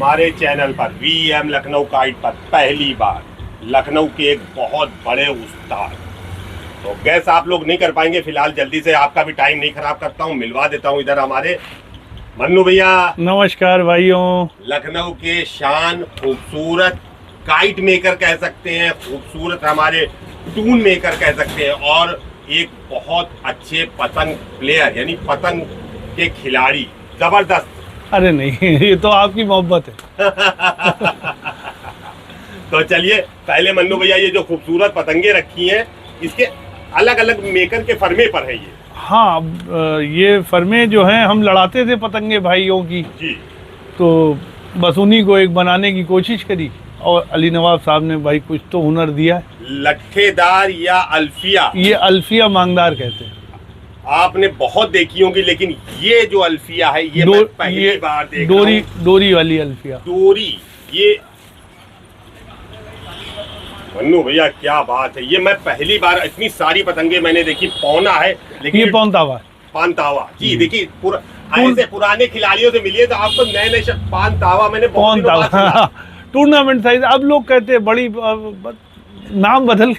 हमारे चैनल पर VM Lucknow kite पर पहली बार लखनऊ के एक बहुत बड़े उस्ताद। तो गैस आप लोग नहीं कर पाएंगे, फिलहाल जल्दी से आपका भी टाइम नहीं खराब करता हूँ, मिलवा देता हूँ इधर हमारे मन्नू भैया। नमस्कार भाइयों। लखनऊ के शान खूबसूरत काइट मेकर कह सकते हैं, खूबसूरत हमारे टून मेकर कह सकते हैं, और एक बहुत अच्छे पतंग प्लेयर यानी पतंग के खिलाड़ी, जबरदस्त। अरे नहीं, ये तो आपकी मोहब्बत है। तो चलिए पहले मन्नू भैया ये जो खूबसूरत पतंगे रखी हैं इसके अलग अलग मेकर के फर्मे पर है ये। हाँ, ये फर्मे जो हैं हम लड़ाते थे पतंगे भाइयों की जी, तो बस उन्हीं को एक बनाने की कोशिश करी और अली नवाब साहब ने भाई कुछ तो हुनर दिया है। लट्ठेदार या अल्फिया, ये अल्फिया मांगदार कहते हैं। आपने बहुत देखी होंगी, लेकिन ये जो अल्फिया है ये मैं पहली बार देख रहा हूं। डोरी वाली अल्फिया, डोरी। ये मन्नू भैया क्या बात है, ये मैं पहली बार, इतनी सारी पतंगे मैंने देखी, पौना है लेकिन ये पौनतावा। पानतावा जी। देखिए ऐसे पुराने खिलाड़ियों से मिलिए तो आपको नए नए शब्द, पानतावा मैंने बहुत दिनों बाद सुना। टूर्नामेंट साइज, अब लोग कहते हैं बड़ी, नाम बदल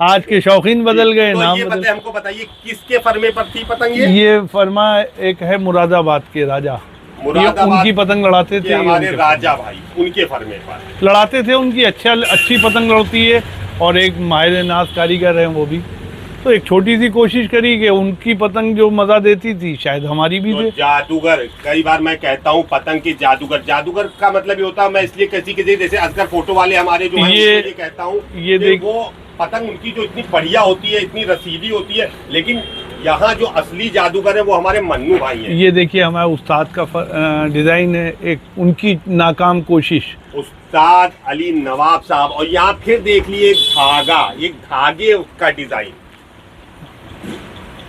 आज के शौकीन बदल गए। तो नाम ये बदल। हमको बताइए किसके फर्मे पर थी पतंग ये फरमा एक है मुरादाबाद के राजा, ये उनकी पतंग लड़ाते थे। हमारे राजा भाई उनके फर्मे पर लड़ाते थे, उनकी अच्छी पतंग लड़ती है और एक माहिर नाज कारीगर है वो भी। तो एक छोटी सी कोशिश करी कि उनकी पतंग जो मजा देती थी शायद हमारी भी दे। तो जादूगर, कई बार मैं कहता हूँ पतंग के जादूगर, जादूगर का मतलब ये होता है, मैं इसलिए किसी जैसे असगर फोटो वाले हमारे जो हैं ये कहता हूँ, ये देख वो पतंग उनकी जो इतनी बढ़िया होती है, इतनी रसीली होती है, लेकिन यहाँ जो असली जादूगर है वो हमारे मन्नू भाई हैं। ये देखिए हमारे उस्ताद का डिजाइन है, एक उनकी नाकाम कोशिश, उस्ताद अली नवाब साहब। और यहाँ फिर देख लिए धागा, एक धागे का डिजाइन।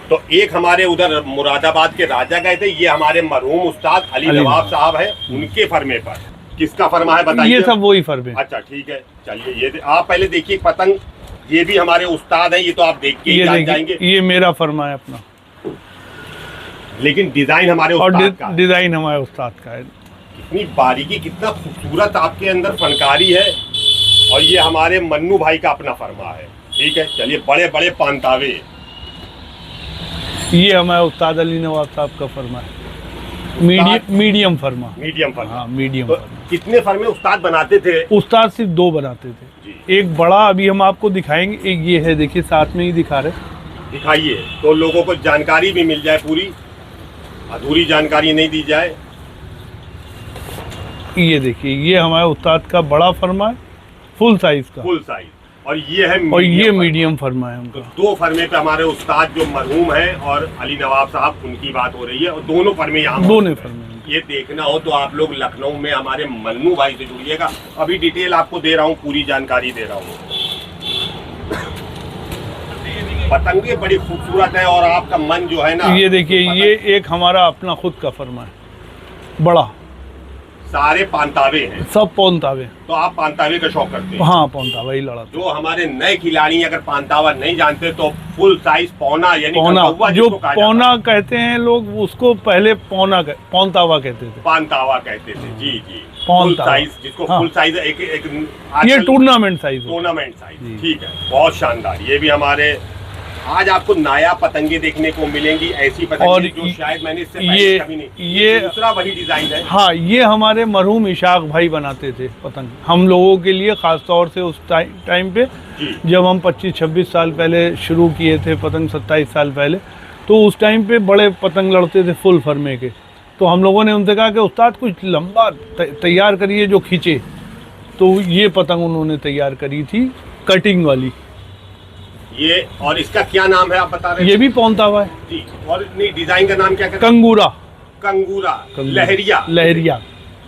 तो एक हमारे उधर मुरादाबाद के राजा गए थे, ये हमारे मरहूम उस्ताद अली नवाब साहब है, उनके फर्मे पर। किसका फर्मा है बताइए? ये सब वही फर्मे। अच्छा ठीक है, चलिए ये आप पहले देखिए पतंग, ये भी हमारे उस्ताद है, ये तो आप देख के ही जान जाएंगे। ये मेरा फर्मा है अपना, लेकिन डिजाइन हमारे उस्ताद का, डिजाइन हमारे उस्ताद का है। कितनी बारीकी, कितना खूबसूरत आपके अंदर फनकारी है। और ये हमारे मन्नू भाई का अपना फर्मा है। ठीक है, चलिए बड़े बड़े पांतावे, ये हमारे उस्ताद अली नवाब साहब का फर्मा है, मीडियम फर्मा। मीडियम फर्मा, हाँ मीडियम तो फर्मा। कितने फर्मे उस्ताद बनाते थे? उस्ताद सिर्फ 2 बनाते थे, एक बड़ा अभी हम आपको दिखाएंगे, एक ये है, देखिए साथ में ही दिखा रहे। दिखाइए तो लोगों को जानकारी भी मिल जाए, पूरी अधूरी जानकारी नहीं दी जाए। ये देखिए, ये हमारे उस्ताद का बड़ा फर्मा है, फुल साइज का। Full size. और ये है और ये मीडियम फर्मा है उनका। तो 2 फर्मे पे हमारे उस्ताद जो मरहूम है और अली नवाब साहब, उनकी बात हो रही है, और दोनों फर्मे यहाँ, दोनों फर्मे। ये देखना हो तो आप लोग लखनऊ में हमारे मन्नू भाई से जुड़िएगा। अभी डिटेल आपको दे रहा हूँ, पूरी जानकारी दे रहा हूँ। पतंगे बड़ी खूबसूरत है और आपका मन जो है ना, ये देखिए, ये एक हमारा अपना खुद का फर्मा है, बड़ा। सारे पांतावे हैं, सब पौनतावे। तो आप पांतावे का शौक करते हैं? हाँ, पौनतावा ही लड़ाते। जो हमारे नए खिलाड़ी अगर पांतावा नहीं जानते तो फुल साइज पौना, यानी पौना, जो पौना कहते हैं लोग उसको, पहले पौनतावा कहते थे, पांतावा कहते थे। जी जी, फुल साइज, जिसको फुल साइज एक ये टूर्नामेंट साइज। टूर्नामेंट साइज, ठीक है, बहुत शानदार। ये भी हमारे, आज आपको नया पतंगे देखने को मिलेंगी, ऐसी पतंगे जो शायद मैंने इससे पहले कभी नहीं। ये दूसरा वही डिजाइन है। हाँ, ये हमारे मरहूम इशाक भाई बनाते थे पतंग हम लोगों के लिए, खास तौर से उस टाइम पे जब हम 25-26 साल पहले शुरू किए थे पतंग, 27 साल पहले, तो उस टाइम पे बड़े पतंग लड़ते थे फुल फर्मे के। तो हम लोगों ने उनसे कहा कि उस्ताद कुछ लंबा तैयार करिए जो खींचे। तो ये पतंग उन्होंने तैयार करी थी, कटिंग वाली। ये, और इसका क्या नाम है आप बता रहे हैं? ये भी पौनतावा है जी। और नहीं, डिजाइन का नाम क्या है? कंगूरा। कंगूरा, लहरिया। लहरिया,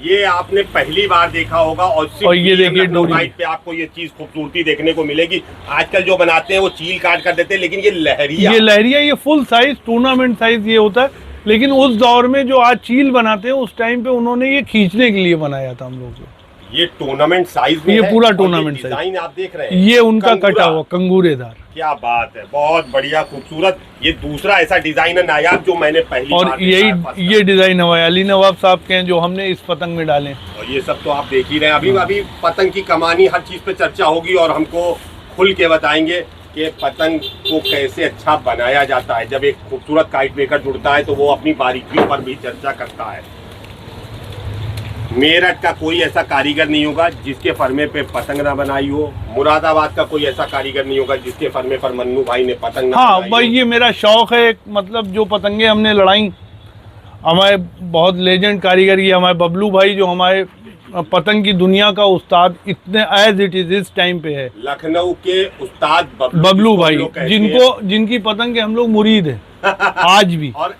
ये आपने पहली बार देखा होगा। और ये देखिए डोरी पे आपको ये चीज खूबसूरती देखने को मिलेगी। आजकल जो बनाते हैं वो चील काट कर देते हैं, लेकिन ये लहरिया, ये फुल साइज टूर्नामेंट साइज ये होता है। लेकिन उस दौर में जो आज चील बनाते हैं, उस टाइम पे उन्होंने ये खींचने के लिए बनाया था हम लोग को। ये टूर्नामेंट साइज में ये है, पूरा टूर्नामेंट साइज। डिजाइन आप देख रहे हैं, ये उनका कटा हुआ कंगूरेदार। क्या बात है, बहुत बढ़िया खूबसूरत। ये दूसरा ऐसा डिजाइन है नायाब जो मैंने पहली बार और यही ये डिजाइन हमारे अली नवाब साहब के हैं जो हमने इस पतंग में डाले। और ये सब तो आप देख ही रहे हैं। अभी पतंग की कमानी, हर चीज पे चर्चा होगी और हमको खुल के बताएंगे कि पतंग को कैसे अच्छा बनाया जाता है। जब एक खूबसूरत काइट मेकर जुड़ता है तो वो अपनी बारीकियों पर भी चर्चा करता है। मेरठ का कोई ऐसा कारीगर नहीं होगा जिसके फरमे पे पतंग ना बनाई हो। मुरादाबाद का कोई ऐसा कारीगर नहीं होगा जिसके फरमे पर मन्नू भाई ने पतंग ना हाँ बनाई भाई, ये मेरा शौक है। मतलब जो पतंगे हमने लड़ाई, हमारे बहुत लेजेंड कारीगर, ये हमारे बबलू भाई जो हमारे पतंग की दुनिया का उस्ताद इतने एज इट इज इस टाइम पे है। लखनऊ के उस्ताद बबलू भाई, जिनकी पतंग के हम लोग मुरीद हैं आज भी। और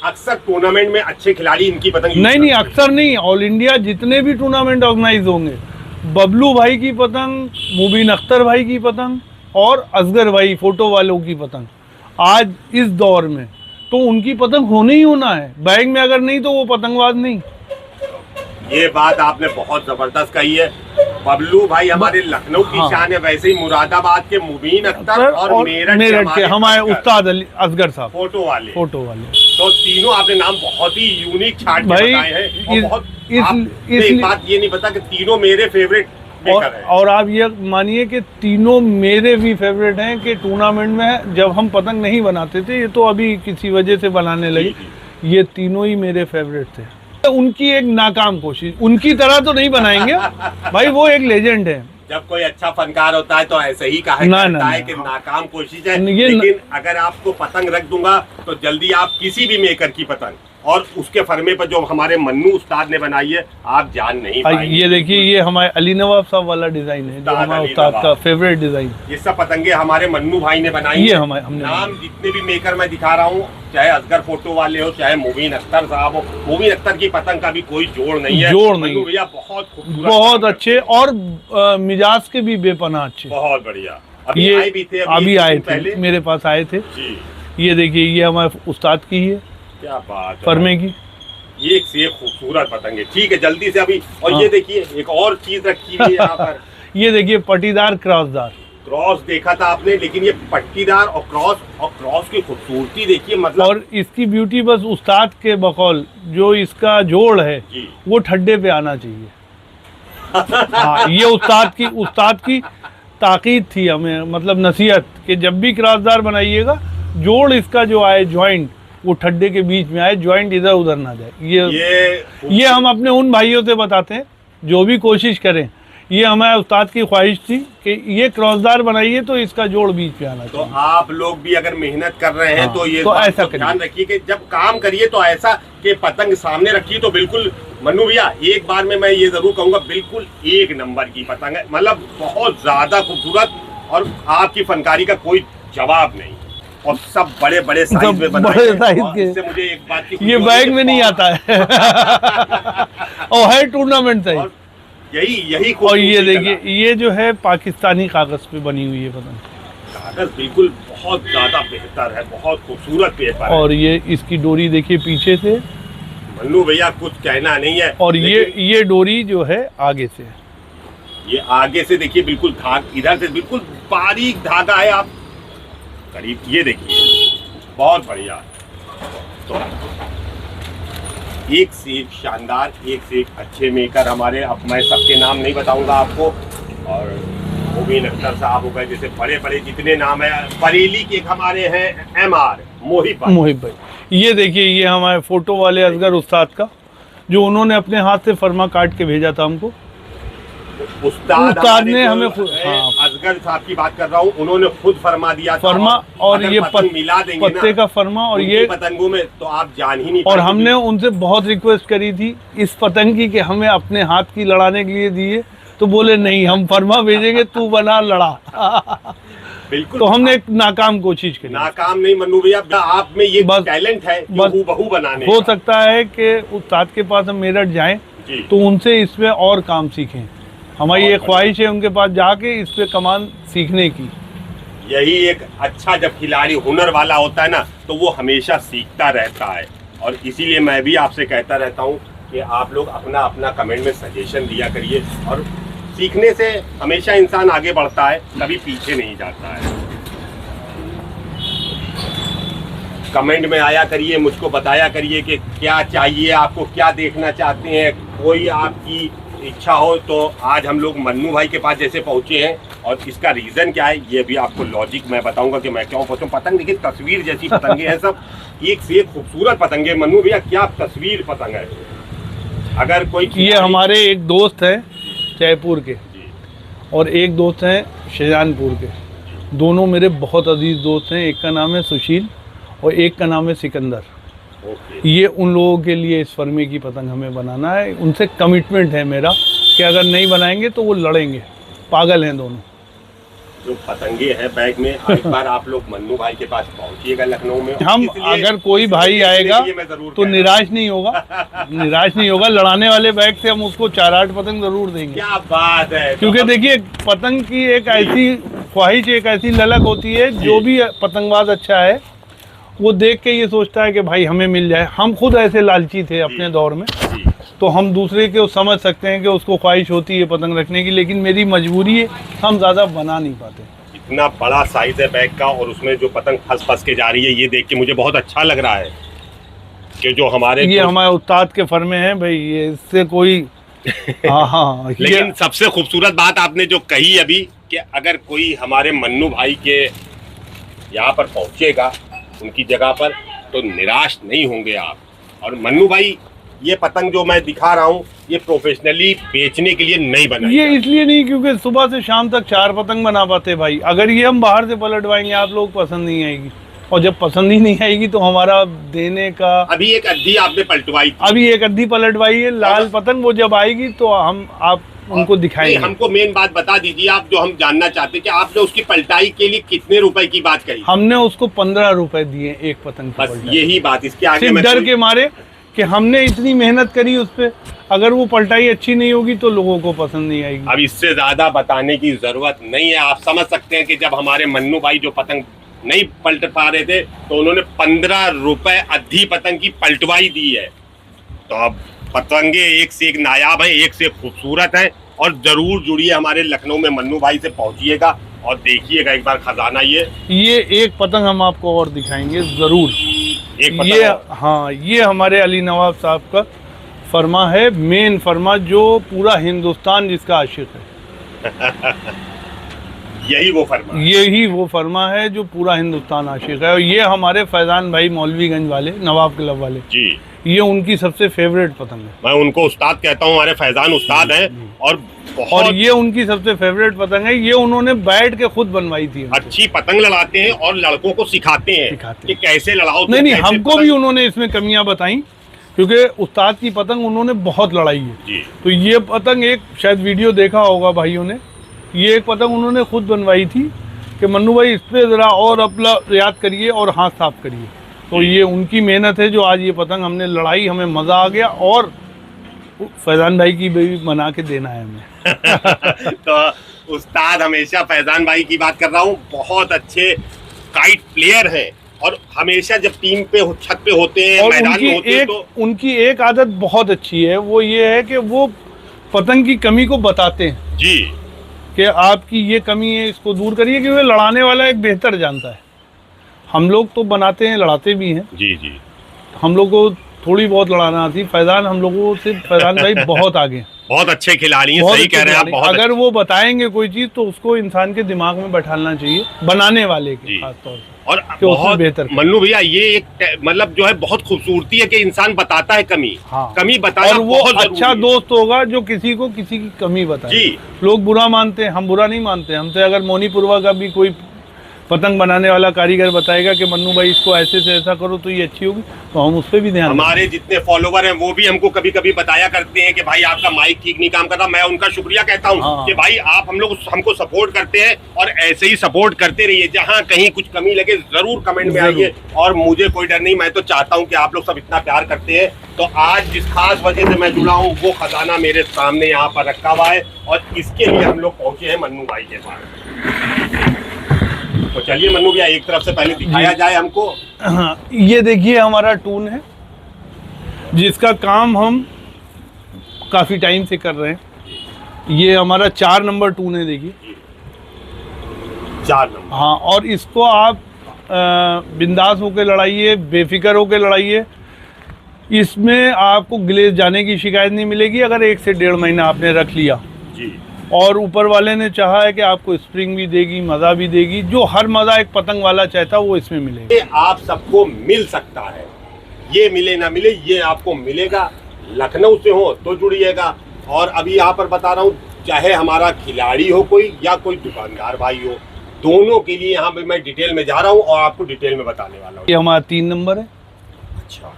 अक्सर टूर्नामेंट में अच्छे खिलाड़ी इनकी पतंग नहीं, अक्सर नहीं, ऑल इंडिया जितने भी टूर्नामेंट ऑर्गेनाइज होंगे, बबलू भाई की पतंग, मुबीन अख्तर भाई की पतंग और असगर भाई फोटो वालों की पतंग, आज इस दौर में तो उनकी पतंग होने ही होना है। बैग में अगर नहीं तो वो पतंगबाज नहीं। ये बात आपने बहुत जबरदस्त कही है। बबलू भाई हमारे लखनऊ की शान है, वैसे ही मुरादाबाद के मुबीन अख्तर और मेरठ के हमारे उस्ताद असगर साहब फोटो वाले। तो तीनों आपने नाम बहुत ही यूनिक छाट के बताए हैं। और एक बात ये नहीं पता कि तीनों मेरे फेवरेट मेकर हैं। और आप ये मानिए कि तीनों मेरे भी फेवरेट हैं कि टूर्नामेंट में जब हम पतंग नहीं बनाते थे, ये तो अभी किसी वजह से बनाने लगे, ये तीनों ही मेरे फेवरेट थे। उनकी एक नाकाम कोशिश, उनकी तरह तो नहीं बनाएंगे भाई, वो एक लेजेंड है। जब कोई अच्छा फनकार होता है तो ऐसे ही कहा जाता है कि नाकाम कोशिश है, लेकिन अगर आपको पतंग रख दूंगा तो जल्दी आप किसी भी मेकर की पतंग और उसके फरमे पर जो हमारे मन्नू उस्ताद ने बनाई है आप जान नहीं पाएंगे। ये देखिए, ये हमारे अली नवाब साहब वाला डिजाइन है जो हमारे उस्ताद का फेवरेट डिजाइन। ये सब पतंगे हमारे मन्नू भाई ने बनाई। ये हमने नाम जितने भी मेकर मैं दिखा रहा हूँ, चाहे असगर फोटो वाले हो, चाहे मुबीन अख्तर साहब हो, मुबीन अख्तर की पतंग का भी कोई जोड़ नहीं है। भैया बहुत खूबसूरत, बहुत अच्छे और मिजाज के भी बेपनाह अच्छे, बहुत बढ़िया। ये अभी आए थे, मेरे पास आए थे। ये देखिए, ये हमारे उस्ताद की है, क्या बात, फरमे की। ये एक से खूबसूरत पतंग है। ठीक है, जल्दी से अभी। और ये देखिए एक और चीज रखी हुई है यहाँ पर। ये देखिए पट्टीदार क्रॉसदार। क्रॉस देखा था आपने, लेकिन ये पट्टीदार और क्रॉस की खूबसूरती देखिए, मतलब। और इसकी ब्यूटी बस उस्ताद के बकौल जो इसका जोड़ है वो ठड्डे पे आना चाहिए। हाँ, ये उस्ताद की ताकीद थी हमें, मतलब नसीहत, कि जब भी क्रॉसदार बनाइएगा जोड़ इसका जो आए जॉइंट वो ठड्डे के बीच में आए, जॉइंट इधर उधर ना जाए। ये हम अपने उन भाइयों से बताते हैं जो भी कोशिश करें। ये हमारे उस्ताद की ख्वाहिश थी कि ये क्रॉसदार बनाइए तो इसका जोड़ बीच पे आना चाहिए। तो आप लोग भी अगर मेहनत कर रहे हैं तो ये तो ऐसा ध्यान रखिए कि जब काम करिए तो ऐसा कि पतंग सामने रखिए तो बिल्कुल। मन्नू भैया, एक बार में मैं ये जरूर कहूँगा, बिल्कुल एक नंबर की पतंग है, मतलब बहुत ज्यादा खूबसूरत और आपकी फनकारी का कोई जवाब नहीं। और सब बड़े बड़े साइज में बनाए हैं। इससे मुझे एक बात की, ये बैग में नहीं आता है और है टूर्नामेंट से यही। और ये देखिए, ये जो है पाकिस्तानी कागज पे बनी हुई है पतंग। कागज बिल्कुल बहुत ज्यादा बेहतर है, बहुत खूबसूरत पेपर है। और ये इसकी डोरी देखिए पीछे से। मन्नू भैया कुछ कहना नहीं है। और ये डोरी जो है आगे से, ये आगे से देखिए, बिल्कुल इधर से बिल्कुल बारीक धागा है। आप करीब ये देखिए, बहुत बढ़िया। तो एक से एक शानदार, एक से एक अच्छे मेकर हमारे। अब मैं सबके नाम नहीं बताऊंगा आपको। और मुबीन अख्तर साहब हो गए, जैसे बड़े बड़े जितने नाम है। बरेली के हमारे हैं MR मोहिब भाई। ये देखिए, ये हमारे फोटो वाले असगर उस्ताद का, जो उन्होंने अपने हाथ से फरमा काट के भेजा था हमको। उस्ताद ने हमें असगर साहब की बात कर रहा हूँ, उन्होंने खुद फरमा दिया फरमा। और ये मिला देंगे पत्ते का फरमा और ये पतंगों में तो आप जान ही नहीं। और हमने उनसे बहुत रिक्वेस्ट करी थी इस पतंग की कि हमें अपने हाथ की लड़ाने के लिए दिए, तो बोले नहीं, हम फरमा भेजेंगे, तू बना लड़ा। बिल्कुल। तो हमने एक नाकाम कोशिश की। नाकाम नहीं मन्नू भैया, आप में ये टैलेंट है बहू बनाने। हो सकता है कि उस्ताद के पास हम मेरठ जाएं तो उनसे इसमें और काम सीखें। हमारी ये ख्वाहिश है उनके पास जाके इस पे कमान सीखने की। यही एक अच्छा, जब खिलाड़ी हुनर वाला होता है ना, तो वो हमेशा सीखता रहता है। और इसीलिए मैं भी आपसे कहता रहता हूँ कि आप लोग अपना अपना कमेंट में सजेशन दिया करिए, और सीखने से हमेशा इंसान आगे बढ़ता है, कभी पीछे नहीं जाता है। कमेंट में आया करिए, मुझको बताया करिए कि क्या चाहिए आपको, क्या देखना चाहते हैं। कोई आपकी इच्छा हो तो आज हम लोग मन्नू भाई के पास जैसे पहुंचे हैं, और इसका रीज़न क्या है ये भी आपको लॉजिक मैं बताऊंगा कि मैं क्यों पहुंचा। पतंग देखिए, तस्वीर जैसी पतंगे हैं, सब एक से एक खूबसूरत पतंगे। मन्नू भैया क्या तस्वीर पतंग है। अगर कोई ये हमारे एक दोस्त है जयपुर के, और एक दोस्त हैं शाहजहानपुर के। दोनों मेरे बहुत अजीज दोस्त हैं। एक का नाम है सुशील और एक का नाम है सिकंदर। ये उन लोगों के लिए इस फर्मे की पतंग हमें बनाना है। उनसे कमिटमेंट है मेरा कि अगर नहीं बनाएंगे तो वो लड़ेंगे। पागल हैं दोनों। जो पतंगे हैं बैग में, एक बार आप लोग मन्नू भाई के पास पहुंचिएगा लखनऊ में। हम अगर कोई भाई आएगा तो निराश नहीं होगा, निराश नहीं होगा। लड़ाने वाले बैग से हम उसको 4-8 पतंग जरूर देंगे। क्या बात है। क्योंकि देखिए, पतंग की एक ऐसी ख्वाहिश, एक ऐसी ललक होती है, जो भी पतंगबाज अच्छा है वो देख के ये सोचता है कि भाई हमें मिल जाए। हम खुद ऐसे लालची थे अपने दौर में, तो हम दूसरे को समझ सकते हैं कि उसको ख्वाहिश होती है पतंग रखने की, लेकिन मेरी मजबूरी है, हम ज़्यादा बना नहीं पाते। इतना बड़ा साइज है बैग का, और उसमें जो पतंग फंस के जा रही है, ये देख के मुझे बहुत अच्छा लग रहा है कि जो हमारे ये हमारे उस्ताद के फर्मे हैं भाई, ये इससे कोई हाँ लेकिन सबसे खूबसूरत बात आपने जो कही अभी, कि अगर कोई हमारे मन्नू भाई के यहाँ पर पहुँचेगा उनकी जगह पर, तो निराश नहीं होंगे आप। और मन्नू भाई, ये पतंग जो मैं दिखा रहा हूँ, ये प्रोफेशनली बेचने के लिए नहीं बना। ये इसलिए नहीं क्योंकि सुबह से शाम तक 4 पतंग बना पाते भाई। अगर ये हम बाहर से पलटवाएंगे, आप लोग पसंद नहीं आएगी, और जब पसंद ही नहीं आएगी तो हमारा देने का। अभी एक अद्धी आपने पलटवाई, अभी एक अद्धी पलटवाई है लाल पतंग, वो जब आएगी तो हम आप उनको दिखाएंगे। हमको मेन बात बता दीजिए आप, जो हम जानना चाहते हैं कि आपने उसकी पलटाई के लिए कितने रुपए की बात कही। हमने उसको 15 रुपए दिए एक पतंग की। बस यही बात, इसके आगे सिर्फ डर के मारे कि हमने इतनी मेहनत करी उस पे, अगर वो पलटाई अच्छी नहीं होगी तो लोगों को पसंद नहीं आएगी। अब इससे ज्यादा बताने की जरूरत नहीं है। आप समझ सकते हैं कि जब हमारे मन्नू भाई जो पतंग नहीं पलट पा रहे थे, तो उन्होंने 15 रुपए अद्धी पतंग की पलटवाई दी है। तो अब पतंगे एक से एक नायाब है, एक से एक खूबसूरत है, और जरूर जुड़िए हमारे लखनऊ में मन्नू भाई से, पहुंचिएगा और देखिएगा एक बार खजाना। ये एक पतंग हम आपको और दिखाएंगे जरूर। एक पतंग ये हाँ, ये हमारे अली नवाब साहब का फरमा है, मेन फरमा, जो पूरा हिंदुस्तान जिसका आशिक है। यही वो फरमा है जो पूरा हिंदुस्तान आशिक है। और ये हमारे फैजान भाई मौलवीगंज वाले, नवाब क्लब वाले जी, ये उनकी सबसे फेवरेट पतंग है। मैं उनको उस्ताद कहता हूँ, हमारे फैजान उस्ताद हैं, और ये उनकी सबसे फेवरेट पतंग है। ये उन्होंने बैठ के खुद बनवाई थी। अच्छी पतंग लड़ाते हैं और लड़कों को सिखाते हैं कि कैसे लड़ाओ। नहीं, हमको भी उन्होंने इसमें कमियां बताई, क्योंकि उस्ताद की पतंग उन्होंने बहुत लड़ाई है जी। तो ये पतंग, एक शायद वीडियो देखा होगा भाइयों ने, ये एक पतंग उन्होंने खुद बनवाई थी कि मन्नू भाई इस पे ज़रा और अपना याद करिए और हाथ साफ करिए। तो ये उनकी मेहनत है जो आज ये पतंग हमने लड़ाई, हमें मज़ा आ गया, और फैजान भाई की भी बना के देना है हमें। तो उस्ताद, हमेशा फैजान भाई की बात कर रहा हूँ, बहुत अच्छे काइट प्लेयर हैं, और हमेशा जब टीम पे छत पे होते हैं, मैदान में होते हैं, तो उनकी एक आदत बहुत अच्छी है, वो ये है कि वो पतंग की कमी को बताते हैं जी, कि आपकी ये कमी है, इसको दूर करिए, क्योंकि लड़ाने वाला एक बेहतर जानता है। हम लोग तो बनाते हैं, लड़ाते भी हैं जी जी, हम लोग को थोड़ी बहुत लड़ाना आती। फैजान हम लोगों से, फैजान भाई बहुत आगे, बहुत अच्छे खिलाड़ी हैं, सही कह रहे हैं आप। बहुत अगर वो बताएंगे कोई चीज तो उसको इंसान के दिमाग में बैठाना चाहिए, बनाने वाले के खास तौर से, और बहुत बेहतर। मन्नू भैया, ये एक मतलब जो है बहुत खूबसूरती है कि इंसान बताता है कमी। हाँ। कमी बताना, और वो अच्छा दोस्त होगा जो किसी को किसी की कमी बताए जी। लोग बुरा मानते हैं, हम बुरा नहीं मानते। हमसे अगर मोनीपुरवा का भी कोई पतंग बनाने वाला कारीगर बताएगा कि मन्नू भाई इसको ऐसे से ऐसा करो तो ये अच्छी होगी, तो हम उस पर भी ध्यान। हमारे जितने फॉलोवर हैं वो भी हमको कभी कभी बताया करते हैं कि भाई आपका माइक ठीक नहीं काम कर रहा। मैं उनका शुक्रिया कहता हूँ कि भाई आप हमको सपोर्ट करते हैं, और ऐसे ही सपोर्ट करते रहिए। जहाँ कहीं कुछ कमी लगे जरूर कमेंट में आइए, और मुझे कोई डर नहीं। मैं तो चाहता हूँ कि आप लोग सब इतना प्यार करते हैं। तो आज जिस खास वजह से मैं जुड़ा हूँ, वो खजाना मेरे सामने यहाँ पर रखा हुआ है, और इसके लिए हम लोग पहुंचे हैं मन्नू भाई के पास। तो चलिए मन्नू भैया, एक तरफ से पहले दिखाया जाए हमको। हाँ, ये देखिए हमारा टून है, जिसका काम हम काफ़ी टाइम से कर रहे हैं। ये हमारा 4 नंबर टून है, देखिए 4 नंबर। हाँ, और इसको आप बिंदास होकर लड़ाइए, बेफिक्र होकर लड़ाइए। इसमें आपको ग्लेज जाने की शिकायत नहीं मिलेगी अगर 1 से 1.5 महीना आपने रख लिया जी। और ऊपर वाले ने चाहा है कि आपको स्प्रिंग भी देगी, मज़ा भी देगी, जो हर मज़ा एक पतंग वाला चाहता वो इसमें मिलेगा। ये आप सबको मिल सकता है, ये मिले ना मिले, ये आपको मिलेगा। लखनऊ से हो तो जुड़िएगा। और अभी यहाँ पर बता रहा हूँ, चाहे हमारा खिलाड़ी हो कोई या कोई दुकानदार भाई हो, दोनों के लिए यहाँ पे मैं डिटेल में जा रहा हूँ और आपको डिटेल में बताने वाला हूँ। ये हमारा 3 नंबर है। अच्छा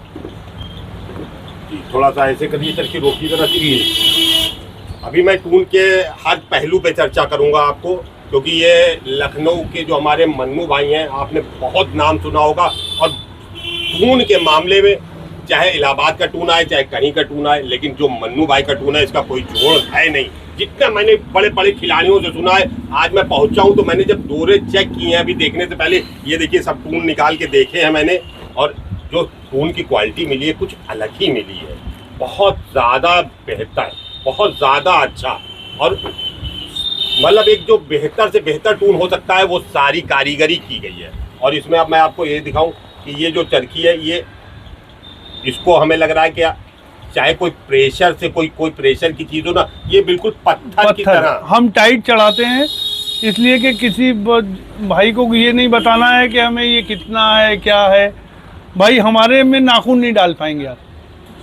जी, थोड़ा सा ऐसे करिए सर कि रोकिए जरा सी। अभी मैं टून के हर पहलू पे चर्चा करूंगा आपको, क्योंकि ये लखनऊ के जो हमारे मन्नू भाई हैं, आपने बहुत नाम सुना होगा। और टून के मामले में चाहे इलाहाबाद का टून आए चाहे कहीं का टून आए, लेकिन जो मन्नू भाई का टून है इसका कोई जोड़ है नहीं। जितना मैंने बड़े बड़े खिलाड़ियों से सुना है, आज मैं पहुंचा हूं तो मैंने जब दौरे चेक किए हैं अभी देखने से पहले, ये देखिए सब टून निकाल के देखे हैं मैंने, और जो टून की क्वालिटी मिली है कुछ अलग ही मिली है। बहुत ज़्यादा बेहतर, बहुत ज़्यादा अच्छा, और मतलब एक जो बेहतर से बेहतर टून हो सकता है वो सारी कारीगरी की गई है। और इसमें अब मैं आपको ये दिखाऊं कि ये जो चरखी है, ये इसको हमें लग रहा है कि चाहे कोई प्रेशर से कोई प्रेशर की चीज़ हो ना, ये बिल्कुल पत्थर की तरह। हम टाइट चढ़ाते हैं इसलिए कि किसी भाई को ये नहीं बताना है कि हमें ये कितना है क्या है। भाई हमारे में नाखून नहीं डाल पाएंगे आप।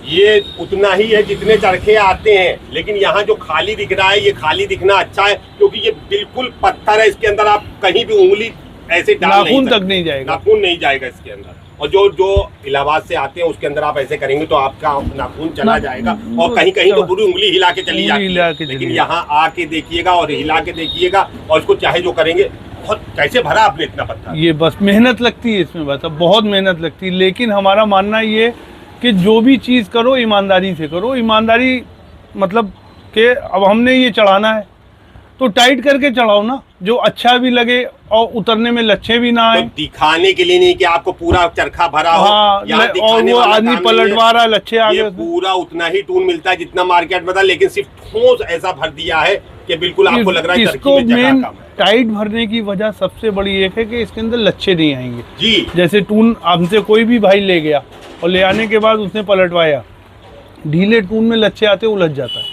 ये उतना ही है जितने चरखे आते हैं, लेकिन यहाँ जो खाली दिख रहा है, ये खाली दिखना अच्छा है क्योंकि ये बिल्कुल पत्थर है। इसके अंदर आप कहीं भी उंगली ऐसे डाल नाखून तक नहीं जाएगा, नाखून नहीं जाएगा इसके अंदर। और जो इलाहाबाद से आते हैं उसके अंदर आप ऐसे करेंगे तो आपका नाखून चला जाएगा, और कहीं कहीं तो पूरी उंगली हिला के चली जाती है। लेकिन यहाँ आके देखिएगा और हिला के देखिएगा, और इसको चाहे जो करेंगे। बहुत कैसे भरा आपने इतना पत्थर? ये बस मेहनत लगती है इसमें, बस बहुत मेहनत लगती है। लेकिन हमारा मानना ये कि जो भी चीज़ करो ईमानदारी से करो। ईमानदारी मतलब कि अब हमने ये चढ़ाना है तो टाइट करके चढ़ाओ ना, जो अच्छा भी लगे और उतरने में लच्छे भी ना आए। तो दिखाने के लिए नहीं कि आपको पूरा चरखा भरा हो, हाँ, और वो आदमी पलटवा रहा लच्छे आ गए। पूरा उतना ही टून मिलता है जितना मार्केट में था, लेकिन सिर्फ ठोस ऐसा भर दिया है कि बिल्कुल आपको लग रहा है इसको मेन टाइट भरने की वजह सबसे बड़ी एक है कि इसके अंदर लच्छे नहीं आएंगे जी। जैसे टून हमसे कोई भी भाई ले गया और ले आने के बाद उसने पलटवाया, ढीले टून में लच्छे आते उलझ जाता है,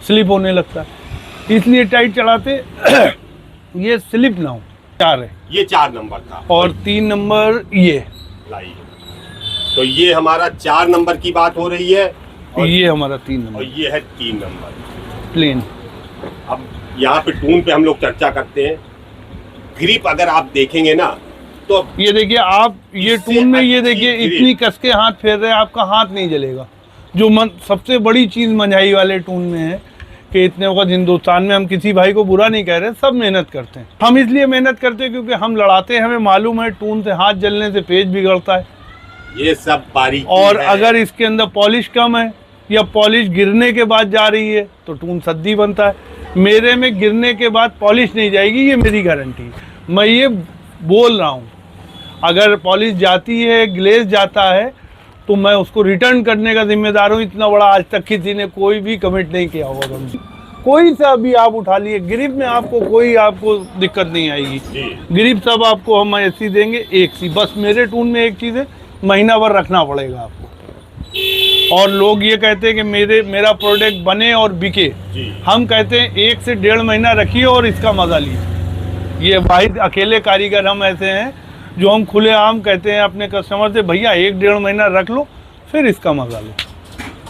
स्लिप होने लगता है। इसलिए टाइट चढ़ाते ये स्लिप ना हो। 4 है, ये 4 नंबर था, और 3 नंबर ये लाइए। तो ये हमारा 4 नंबर की बात हो रही है, और ये हमारा 3 नंबर, और ये है 3 नंबर प्लेन। अब यहाँ पे टून पे हम लोग चर्चा करते हैं। ग्रिप अगर आप देखेंगे ना तो ये देखिए आप, ये टून में ये देखिए इतनी कस के हाथ फेर रहे हैं, आपका हाथ नहीं जलेगा। जो सबसे बड़ी चीज़ मंझाई वाले टून में है कि इतने वक्त हिंदुस्तान में हम किसी भाई को बुरा नहीं कह रहे, सब मेहनत करते हैं। हम इसलिए मेहनत करते हैं क्योंकि हम लड़ाते हैं, हमें मालूम है टून से हाथ जलने से पेज बिगड़ता है। ये सब बारीकी और अगर इसके अंदर पॉलिश कम है या पॉलिश गिरने के बाद जा रही है तो टून सद्दी बनता है। मेरे में गिरने के बाद पॉलिश नहीं जाएगी, ये मेरी गारंटी। मैं ये बोल रहा हूँ, अगर पॉलिश जाती है, ग्लेज जाता है, तो मैं उसको रिटर्न करने का जिम्मेदार हूँ। इतना बड़ा आज तक किसी ने कोई भी कमिट नहीं किया होगा। कोई सा भी आप उठा लिए, ग्रिप में आपको कोई आपको दिक्कत नहीं आएगी। ग्रिप सब आपको हम ऐसी देंगे, एक सी। बस मेरे टून में एक चीज़ है, महीना भर रखना पड़ेगा आपको। और लोग ये कहते हैं कि मेरा प्रोडक्ट बने और बिके। हम कहते हैं 1 से 1.5 महीना रखिए और इसका मज़ा लीजिए। ये वाहिद अकेले कारीगर हम ऐसे हैं जो हम खुलेआम कहते हैं अपने कस्टमर से, भैया 1-1.5 महीना रख लो फिर इसका मजा लो।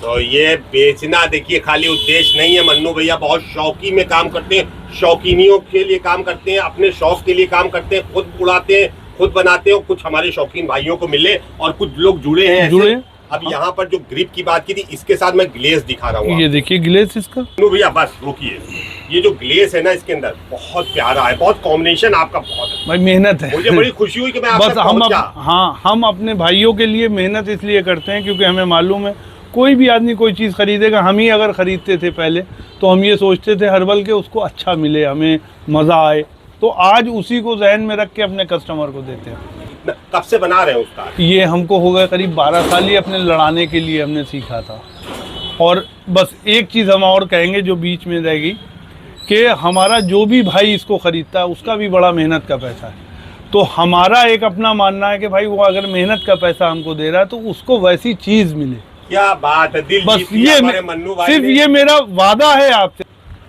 तो ये बेचना देखिए खाली उद्देश्य नहीं है। मन्नू भैया बहुत शौकी में काम करते हैं, शौकीनियों के लिए काम करते हैं, अपने शौक के लिए काम करते हैं, खुद उड़ाते हैं, खुद बनाते हैं। कुछ हमारे शौकीन भाइयों को मिले और कुछ लोग जुड़े हैं। अब यहाँ पर जो ग्रिप की बात की थी, इसके साथ मैं ग्लेस दिखा रहा हूँ। ये देखिए ग्लेस इसका। मन्नू भैया बस रोकिए, ये जो ग्लेस है ना इसके अंदर बहुत प्यारा है, बहुत कॉम्बिनेशन आपका बहुत है। भाई मेहनत है, मुझे बड़ी खुशी हुई कि मैं बस हम अपने भाइयों के लिए मेहनत इसलिए करते हैं क्योंकि हमें मालूम है कोई भी आदमी कोई चीज़ खरीदेगा, हम ही अगर ख़रीदते थे पहले तो हम ये सोचते थे हर्बल के उसको अच्छा मिले, हमें मज़ा आए। तो आज उसी को जहन में रख के अपने कस्टमर को देते हैं। कब से बना रहे हैं उसका? ये हमको हो गया करीब 12 साल ही, अपने लड़ाने के लिए हमने सीखा था। और बस एक चीज़ हम और कहेंगे जो बीच में रहेगी कि हमारा जो भी भाई इसको ख़रीदता है उसका भी बड़ा मेहनत का पैसा है। तो हमारा एक अपना मानना है कि भाई वो अगर मेहनत का पैसा हमको दे रहा है तो उसको वैसी चीज़ मिले। क्या बात है, दिल बस ये सिर्फ ये मेरा वादा है आपसे।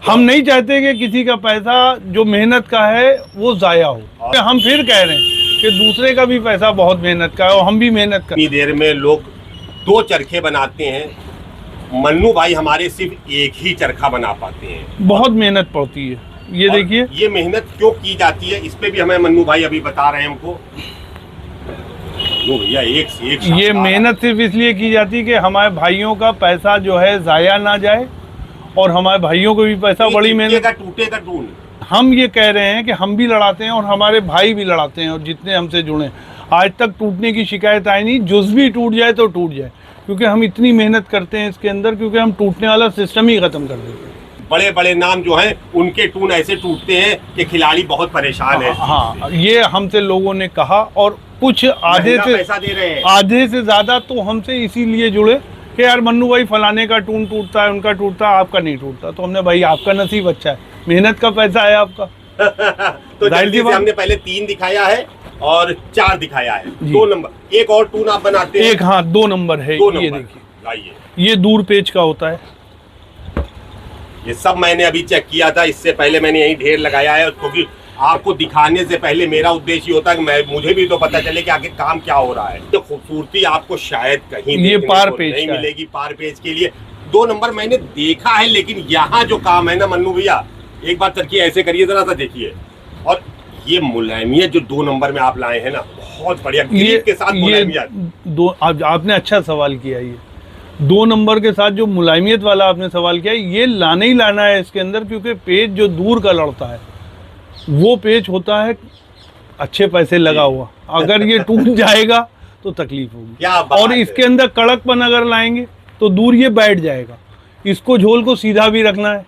हम नहीं चाहते कि किसी का पैसा जो मेहनत का है वो ज़ाया हो। हम फिर कह रहे हैं कि दूसरे का भी पैसा बहुत मेहनत का है और हम भी मेहनत कर। इतनी देर में लोग 2 चरखे बनाते हैं, मन्नू भाई हमारे सिर्फ एक ही चरखा बना पाते हैं। बहुत मेहनत पड़ती है, ये देखिए। ये मेहनत क्यों की जाती है इस पे भी हमें मन्नू भाई अभी बता रहे हैं हमको। भैया एक ये मेहनत सिर्फ इसलिए की जाती है कि हमारे भाइयों का पैसा जो है ज़ाया ना जाए और हमारे भाइयों को भी पैसा बड़ी मेहनत। टूटेगा टून। हम ये कह रहे हैं कि हम भी लड़ाते हैं और हमारे भाई भी लड़ाते हैं और जितने हमसे जुड़े आज तक टूटने की शिकायत आई नहीं। जुज़ भी टूट जाए तो टूट जाए, क्योंकि हम इतनी मेहनत करते हैं इसके अंदर, क्योंकि हम टूटने वाला सिस्टम ही ख़त्म कर देते हैं। बड़े बड़े नाम जो हैं उनके टून ऐसे टूटते हैं कि खिलाड़ी बहुत परेशान है। हाँ, ये हमसे लोगों ने कहा और कुछ आधे से पैसा दे रहे हैं, आधे से ज़्यादा तो हमसे इसीलिए जुड़े कि यार मन्नू भाई फलाने का टून टूटता है, उनका टूटता है, आपका नहीं टूटता। तो हमने भाई आपका नसीब अच्छा है, मेहनत का पैसा है आपका। तो जल्दी से हमने पहले 3 दिखाया है और 4 दिखाया है। 2 नंबर एक और टून आप बनाते हैं। एक, हाँ 2 नंबर है। ये देखिए, ये दूर पेच का होता है। ये सब मैंने अभी चेक किया था, इससे पहले मैंने यही ढेर लगाया है, क्योंकि आपको दिखाने से पहले मेरा उद्देश्य होता है कि मुझे भी तो पता चले कि आगे काम क्या हो रहा है। तो खूबसूरती आपको शायद कहीं ये पार पेज नहीं मिलेगी। पार पेज के लिए 2 नंबर मैंने देखा है, लेकिन यहाँ जो काम है ना मन्नू भैया, एक बार चरखी ऐसे करिए, जरा सा देखिए। और ये मुलायमियत जो 2 नंबर में आप लाए हैं ना, बहुत बढ़िया ग्रिप के साथ मुलायमियत। आपने अच्छा सवाल किया। ये 2 नंबर के साथ जो मुलायमियत वाला आपने सवाल किया, ये लाना ही लाना है इसके अंदर, क्योंकि पेज जो दूर का लड़ता है वो पेज होता है अच्छे पैसे लगा हुआ। अगर ये टूट जाएगा तो तकलीफ होगी। और इसके अंदर कड़कपन अगर लाएंगे तो दूर ये बैठ जाएगा। इसको झोल को सीधा भी रखना है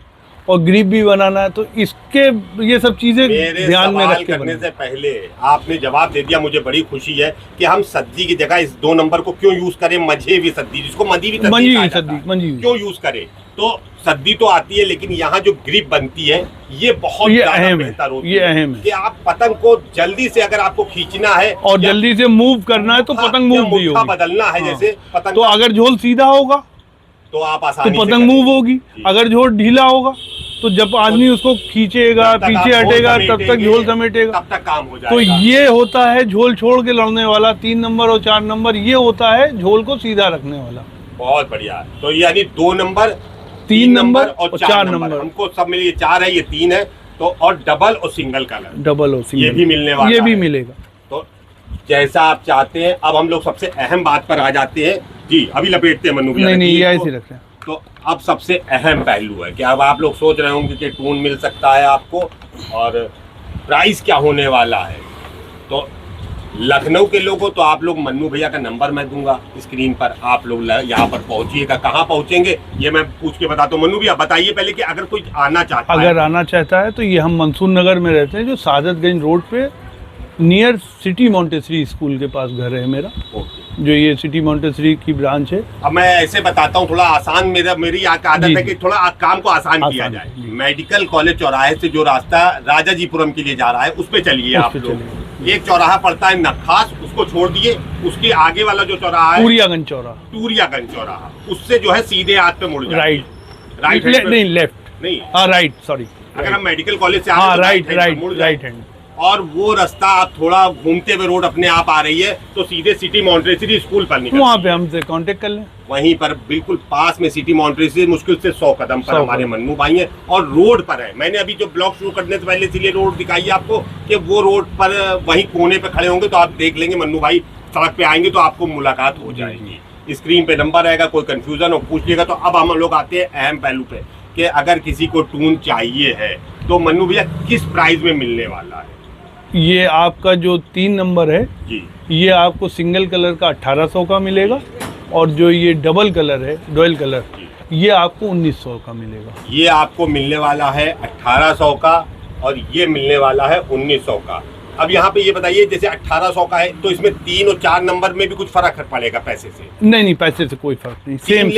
और ग्रिप भी बनाना है, तो इसके ये सब चीजें ध्यान में रख करने से पहले आपने जवाब दे दिया। मुझे बड़ी खुशी है कि हम सद्दी की जगह इस 2 नंबर को क्यों यूज करें, मझेवी सद्दी, जिसको मंजी क्यों यूज करें। तो सद्दी तो आती है, लेकिन यहाँ जो ग्रिप बनती है ये बहुत बेहतर होती है। ये अहम है कि आप पतंग को जल्दी से अगर आपको खींचना है और जल्दी से मूव करना है तो पतंग मूव भी होगी। बदलना है जैसे पतंग, तो अगर झोल सीधा होगा तो आप आसानी तो पतंग मूव होगी। अगर झोल ढीला होगा तो जब आदमी उसको खींचेगा, पीछे हटेगा, तब तक झोल समेटेगा, तब तक काम हो जाएगा। तो ये होता है झोल छोड़ के लड़ने वाला 3 नंबर और 4 नंबर। ये होता है झोल को सीधा रखने वाला। बहुत बढ़िया। तो यानी 2 नंबर, 3 नंबर और 4 नंबर। हमको सब मिले, ये 4 है, ये 3 है। तो और डबल और सिंगल कलर, डबल और सिंगल ये भी मिलने वाला है। ये भी मिलेगा। तो जैसा आप चाहते हैं। अब हम लोग सबसे अहम बात पर आ जाते हैं जी। अभी लपेटते हैं मन्नू भैया। नहीं, ये ऐसे रख रहे हैं। तो अब सबसे अहम पहलू है कि अब आप लोग सोच रहे होंगे कि टून मिल सकता है आपको और प्राइस क्या होने वाला है। तो लखनऊ के लोगों तो आप लोग मन्नू भैया का नंबर मैं दूंगा स्क्रीन पर, आप लोग यहाँ पर पहुंचिएगा। कहाँ पहुंचेंगे ये मैं पूछ के बताता हूँ। मन्नू भैया बताइए पहले कि अगर कोई आना चाहता है। अगर आना चाहता है तो ये हम मंसूर नगर में रहते हैं, जो सादतगंज रोड पे नियर सिटी मॉन्टेसरी स्कूल के पास घर है मेरा। जो ये सिटी मॉन्टेसरी की ब्रांच है। अब मैं ऐसे बताता हूँ, थोड़ा आसान, मेरी आदत है कि थोड़ा काम को आसान किया जाए। मेडिकल कॉलेज चौराहे से जो रास्ता राजाजीपुरम के लिए जा रहा है उस पे चलिए आप लोग। एक चौराहा पड़ता है नखास, उसको छोड़ दिए, उसके आगे वाला जो चौराहा है टूरियागंज चौराहा, उससे जो है सीधे हाथ पे मुड़ जाए। राइट नहीं, लेफ्ट नहीं, राइट, सॉरी। अगर हम मेडिकल कॉलेज से आ रहे हैं राइट हैंड, और वो रास्ता आप थोड़ा घूमते हुए रोड अपने आप आ रही है तो सीधे सिटी मॉन्टेसरी स्कूल पर निकल, वहाँ पे हमसे कांटेक्ट कर लें। वहीं पर बिल्कुल पास में सिटी मॉन्टेसरी मुश्किल से 100 कदम पर हमारे मन्नू भाई हैं और रोड पर है। मैंने अभी जो ब्लॉग शुरू करने से पहले इसलिए रोड दिखाई है आपको कि वो रोड पर वहीं कोने पे खड़े होंगे तो आप देख लेंगे मन्नू भाई सड़क पे आएंगे तो आपको मुलाकात हो जाएगी। स्क्रीन पे नंबर रहेगा, कोई कंफ्यूजन हो पूछ लिएगा। तो अब हम लोग आते हैं अहम पहलू पे कि अगर किसी को टून चाहिए है तो मन्नू भैया किस प्राइस में मिलने वाला है? ये आपका जो 3 नंबर है जी, ये आपको सिंगल कलर का 1800 का मिलेगा और जो ये डबल कलर है, डुअल कलर, ये आपको 1900 का मिलेगा। ये आपको मिलने वाला है 1800 का और ये मिलने वाला है 1900 का। अब यहाँ पे ये बताइए, जैसे 1800 का है तो इसमें 3 और 4 नंबर में भी कुछ फर्क पड़ेगा पैसे से? नहीं, पैसे से कोई फर्क नहीं, सेम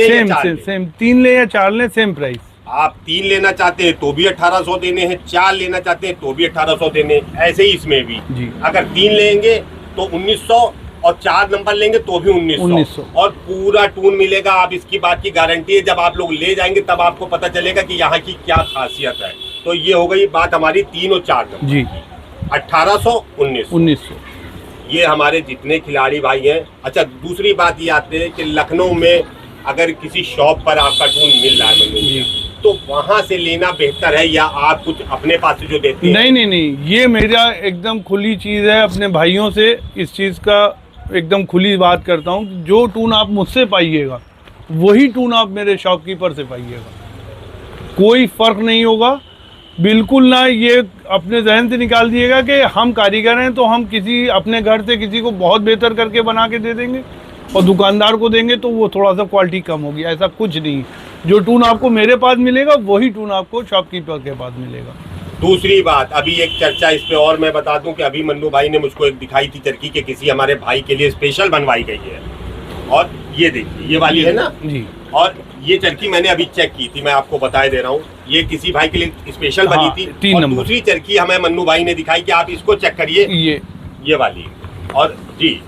3 ले या 4 ले, सेम प्राइस। आप 3 लेना चाहते हैं तो भी 1800 देने हैं, 4 लेना चाहते हैं तो भी 1800 देने, ऐसे ही इसमें भी जी। अगर 3 लेंगे तो 1900 और 4 नंबर लेंगे तो भी 1900 और पूरा टून मिलेगा। आप इसकी बात की गारंटी है, जब आप लोग ले जाएंगे तब आपको पता चलेगा कि यहाँ की क्या खासियत है। तो ये हो गई बात हमारी 3 और 4 नंबर जी। 1800 1900 ये हमारे जितने खिलाड़ी भाई हैं। अच्छा, दूसरी बात ये आती है कि लखनऊ में अगर किसी शॉप पर आपका टून मिल रहा है तो वहाँ से लेना बेहतर है या आप कुछ अपने पास से जो देते हैं? नहीं, ये मेरा एकदम खुली चीज़ है, अपने भाइयों से इस चीज़ का एकदम खुली बात करता हूँ। जो टून आप मुझसे पाइएगा वही टून आप मेरे शॉपकीपर से पाइएगा, कोई फ़र्क नहीं होगा बिल्कुल ना। ये अपने जहन से निकाल दिएगा कि हम कारीगर हैं तो हम किसी अपने घर से किसी को बहुत बेहतर करके बना के दे देंगे और दुकानदार को देंगे तो वो थोड़ा सा क्वालिटी कम होगी, ऐसा कुछ नहीं। जो टून आपको मेरे पास मिलेगा वही टून आपको शॉपकीपर के पास मिलेगा। दूसरी बात, अभी एक चर्चा इस पे और मैं बता दूं कि अभी मन्नू भाई ने मुझको एक दिखाई थी चरखी के किसी हमारे भाई के लिए स्पेशल बनवाई गई है, और ये देखिए ये वाली है ना जी। और ये चरखी मैंने अभी चेक की थी, मैं आपको बताए दे रहा हूँ, ये किसी भाई के लिए स्पेशल बनी थी। 3 नंबर। दूसरी चरखी हमें मन्नू भाई ने दिखाई कि आप इसको चेक करिए, ये वाली। और जी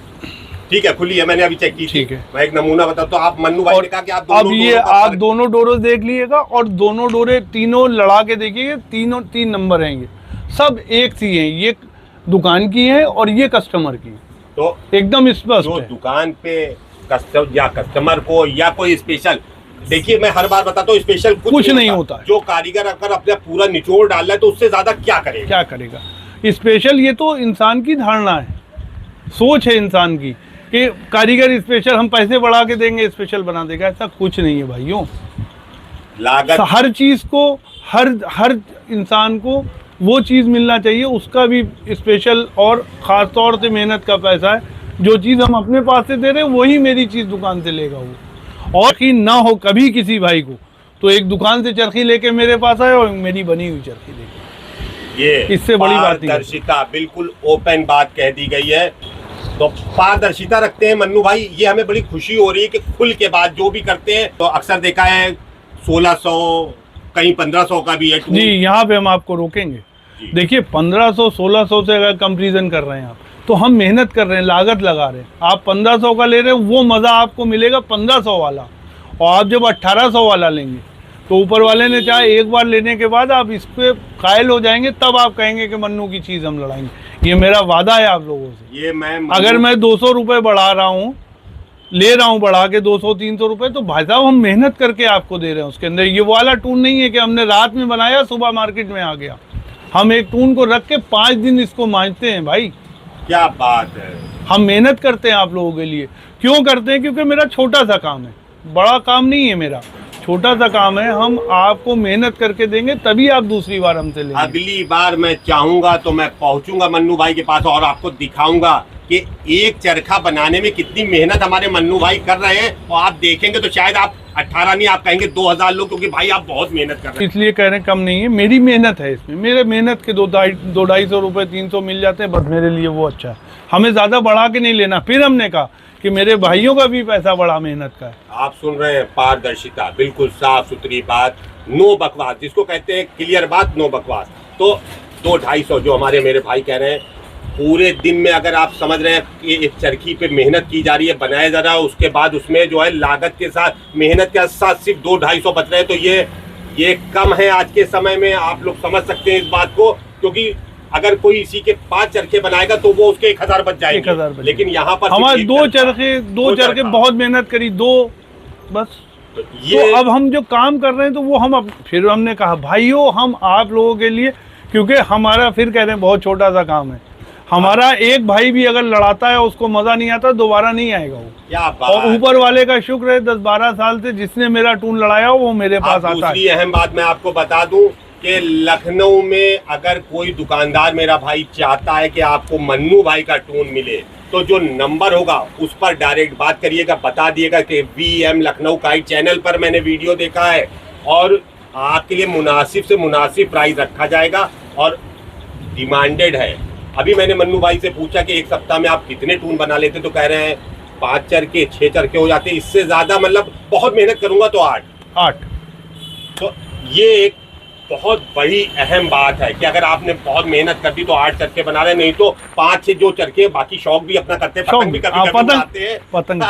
ठीक है, खुली है, मैंने अभी चेक की थी। मैं एक नमूना बताऊं तो आप मन्नू भाई ने कहा कि आप अब ये आप दोनों डोरे देख लीजिएगा और दोनों डोरे तीनों लड़ा के देखिए, तीनों 3 नंबर हैं, ये सब एक सी हैं, ये दुकान की है और ये कस्टमर की, तो एकदम स्पष्ट है। दुकान पे कस्टमर को या कोई स्पेशल, देखिए मैं हर बार बताता हूँ स्पेशल कुछ नहीं होता। जो कारीगर अगर अपना पूरा निचोड़ डाल रहा है तो उससे ज्यादा क्या करेगा? स्पेशल ये तो इंसान की धारणा है, सोच है इंसान की कि कारीगर स्पेशल हम पैसे बढ़ा के देंगे स्पेशल बना देगा, ऐसा कुछ नहीं है भाइयों। लागत हर चीज को हर इंसान को वो चीज मिलना चाहिए, उसका भी स्पेशल और खास तौर से मेहनत का पैसा है। जो चीज हम अपने पास से दे रहे हैं वही मेरी चीज दुकान से लेगा वो, और कि ना हो कभी किसी भाई को तो एक दुकान से चरखी लेके मेरे पास आए और मेरी बनी हुई चरखी लेके, ये इससे बड़ी बात नहीं। पारदर्शिता, बिल्कुल ओपन बात कह दी गई है। तो पारदर्शिता रखते हैं मन्नू भाई, ये हमें बड़ी खुशी हो रही है कि खुल के बाद जो भी करते हैं, तो अक्सर देखा है 1600 कहीं 1500 का भी है जी। यहाँ पे हम आपको रोकेंगे, देखिए 1500 1600 से अगर कंपैरिजन कर रहे हैं आप तो हम मेहनत कर रहे हैं, लागत लगा रहे हैं। आप 1500 का ले रहे हैं, वो मज़ा आपको मिलेगा 1500 वाला, और आप जब 1800 वाला लेंगे तो ऊपर वाले ने चाहे एक बार लेने के बाद आप इस पे कायल हो जाएंगे, तब आप कहेंगे कि मन्नू की चीज़ हम लड़ाएंगे। ये मेरा वादा है आप लोगों से। ये मैं अगर मैं 200 रुपये बढ़ा रहा हूँ, ले रहा हूँ बढ़ा के 200-300 रुपये, तो भाई साहब हम मेहनत करके आपको दे रहे हैं। उसके अंदर ये वाला टून नहीं है कि हमने रात में बनाया सुबह मार्केट में आ गया। हम एक टून को रख के 5 दिन इसको मांझते हैं भाई। क्या बात है, हम मेहनत करते हैं आप लोगों के लिए। क्यों करते हैं? क्योंकि मेरा छोटा सा काम है, बड़ा काम नहीं है मेरा, छोटा सा काम है। हम आपको मेहनत करके देंगे तभी आप दूसरी बार हमसे लेंगे। अगली बार मैं चाहूंगा तो मैं पहुंचूंगा मन्नू भाई के पास और आपको दिखाऊंगा कि एक चरखा बनाने में कितनी मेहनत हमारे मन्नू भाई कर रहे हैं, और आप देखेंगे तो शायद आप 18 नहीं, आप कहेंगे 2000 लोग, क्योंकि भाई आप बहुत मेहनत कर रहे हैं। इसलिए कह रहे हैं कम नहीं है, मेरी मेहनत है इसमें। मेरे मेहनत के 200-250 रुपये 300 मिल जाते हैं, बस मेरे लिए वो अच्छा है। हमें ज़्यादा बढ़ा के नहीं लेना। फिर हमने कहा कि मेरे भाइयों का भी पैसा बड़ा मेहनत का है। आप सुन रहे हैं, पारदर्शिता, बिल्कुल साफ सुथरी बात, नो बकवास, जिसको कहते हैं क्लियर बात, नो बकवास। तो 200-250 जो हमारे मेरे भाई कह रहे हैं, पूरे दिन में अगर आप समझ रहे हैं कि एक चरखी पे मेहनत की जा रही है, बनाया जा रहा है, उसके बाद उसमें जो है लागत के साथ मेहनत के साथ सिर्फ 200-250 बच रहे हैं, तो ये कम है आज के समय में। आप लोग समझ सकते हैं इस बात को, क्योंकि अगर कोई इसी के 5 चरखे बनाएगा तो वो उसके 1000 बच जाएंगे। 1000 लेकिन यहाँ पर हमारे 2 चरखे बहुत मेहनत करी, 2 बस। तो अब हम जो काम कर रहे हैं तो वो हम फिर हमने कहा भाइयों हम आप लोगों के लिए, क्योंकि हमारा फिर कह रहे हैं बहुत छोटा सा काम है। हमारा एक भाई भी अगर लड़ाता है उसको मजा नहीं आता, दोबारा नहीं आएगा वो। क्या बात। और ऊपर वाले का शुक्र है 10-12 साल से जिसने मेरा टून लड़ाया वो मेरे पास आता है। दूसरी अहम बात मैं आपको बता दूं कि लखनऊ में अगर कोई दुकानदार मेरा भाई चाहता है कि आपको मन्नू भाई का टून मिले, तो जो नंबर होगा उस पर डायरेक्ट बात करिएगा, बता दिएगा कि VM लखनऊ काइट चैनल पर मैंने वीडियो देखा है और आपके लिए मुनासिब से मुनासिब प्राइस रखा जाएगा और डिमांडेड है। अभी मैंने मन्नू भाई से पूछा कि एक सप्ताह में आप कितने टून बना लेते, तो कह रहे हैं 5 चरखे 6 चरखे हो जाते, इससे ज्यादा मतलब बहुत मेहनत करूंगा तो 8। तो ये एक बहुत बड़ी अहम बात है कि अगर आपने बहुत मेहनत कर दी तो 8 चरखे बना रहे, नहीं तो 5 से जो चरखे, बाकी शौक भी अपना करते हैं, पतंग भी कभी बनाते हैं। पतंग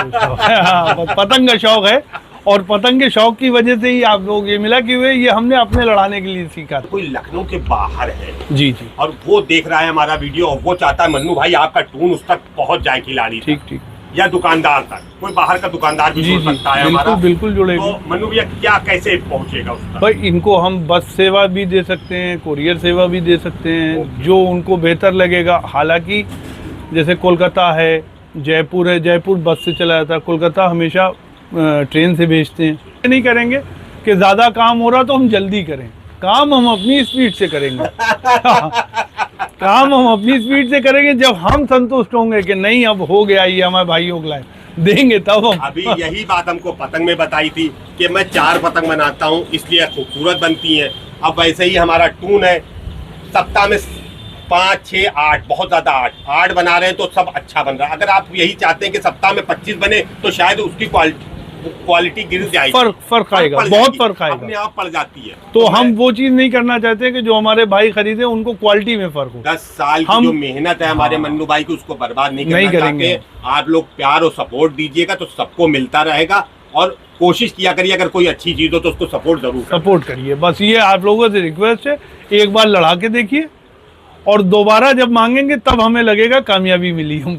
का शौक है, और पतंग के शौक की वजह से ही आप लोग ये मिला कि वे ये हमने अपने लड़ाने के लिए सीखा। कोई लखनऊ के बाहर है जी जी, और वो देख रहा है हमारा वीडियो, और वो चाहता है मन्नू भाई आपका टून उस तक पहुंच जाए खिलाड़ी, ठीक ठीक, या दुकानदार तक, कोई बाहर का दुकानदार भी जुड़ सकता है हमारा, बिल्कुल जुड़ेगा। तो मन्नू भैया क्या कैसे पहुंचेगा उस तक? भाई इनको हम बस सेवा भी दे सकते हैं, कुरियर सेवा भी दे सकते हैं, जो उनको बेहतर लगेगा। हालांकि जैसे कोलकाता है, जयपुर है, जयपुर बस से चला जाता है, कोलकाता हमेशा ट्रेन से भेजते हैं। नहीं करेंगे कि ज़्यादा काम हो रहा तो हम जल्दी करें, काम हम अपनी स्पीड से करेंगे। काम हम अपनी स्पीड से करेंगे, जब हम संतुष्ट होंगे कि नहीं अब हो गया, ये हमारे भाइयों को लाए देंगे, तब हम। अभी यही बात हमको पतंग में बताई थी कि मैं 4 पतंग बनाता हूँ इसलिए खूबसूरत बनती हैं। अब वैसे ही हमारा टून है, सप्ताह में 5 6 8, बहुत ज्यादा 8 बना रहे हैं तो सब अच्छा बन रहा है। अगर आप यही चाहते हैं कि सप्ताह में 25 बने तो शायद उसकी क्वालिटी गिर जाएगी, फर्क आएगा, बहुत फर्क आएगा, अपने आप पड़ जाती है। तो हम वो चीज नहीं करना चाहते कि जो हमारे भाई खरीदे उनको क्वालिटी में फर्क हो। 10 साल की जो मेहनत है हमारे मन्नू भाई की, उसको बर्बाद नहीं करेंगे। आप लोग प्यार और सपोर्ट दीजिएगा तो सबको मिलता रहेगा, और कोशिश किया करिए अगर कोई अच्छी चीज हो तो उसको सपोर्ट करिए। बस ये आप लोगों से रिक्वेस्ट है, एक बार लड़ा के देखिए, और दोबारा जब मांगेंगे तब हमें लगेगा कामयाबी मिली हम